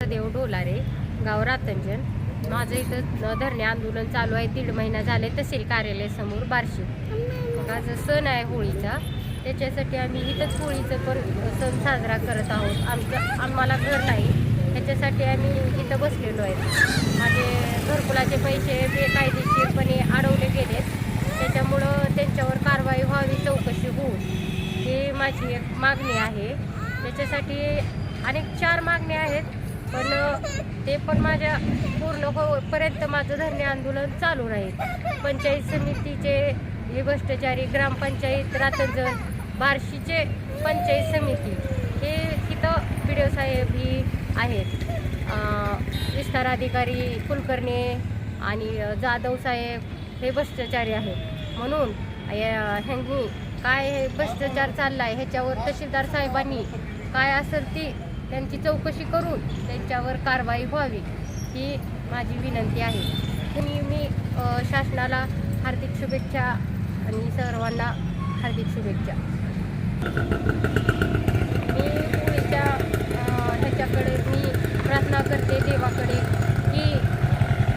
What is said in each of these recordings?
देव डोलारे, गाव रातंजन. माझं इथं धरणे आंदोलन चालू आहे. 1.5 महिना झाले तहसील कार्यालयासमोर बार्शी. आज सण आहे होळीचा, त्याच्यासाठी आम्ही इथंच होळीचं पण सण साजरा करत आहोत. आम्हाला घर नाही, त्याच्यासाठी आम्ही इथं बसलेलो आहे. माझे घरकुलाचे पैसे बेकायदेशीरपणे अडवले गेलेत, त्याच्यामुळं त्यांच्यावर कारवाई व्हावी, चौकशी होऊन ही माझी एक मागणी आहे. त्याच्यासाठी अनेक 4 मागण्या आहेत, पण ते पण माझ्या पूर्ण होईपर्यंत माझं धरणे आंदोलन चालू राहील. पंचायत समितीचे हे भ्रष्टाचारी, ग्रामपंचायत रातंजन, बार्शीचे पंचायत समिती हे तिथं BDO साहेब ही आहेत, विस्तार अधिकारी कुलकर्णी आणि जाधव साहेब हे भ्रष्टाचारी आहेत. म्हणून ह्यांनी काय भ्रष्टाचार चालला आहे ह्याच्यावर तहसीलदार साहेबांनी काय असेल ती त्यांची चौकशी करून त्यांच्यावर कारवाई व्हावी ही माझी विनंती आहे. मी शासनाला हार्दिक शुभेच्छा आणि सर्वांना हार्दिक शुभेच्छा. मी होळीच्या ह्याच्याकडे मी प्रार्थना करते देवाकडे की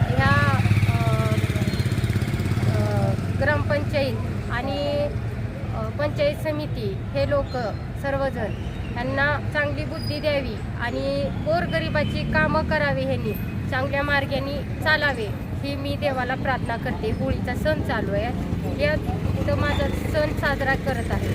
ह्या ग्रामपंचायत आणि पंचायत समिती हे लोक सर्वजण यांना चांगली बुद्धी द्यावी आणि गोरगरिबाची कामं करावी, ह्यांनी चांगल्या मार्गाने चालावे ही मी देवाला प्रार्थना करते. होळीचा सण चालू आहे, यात माझा सण साजरा करत आहे.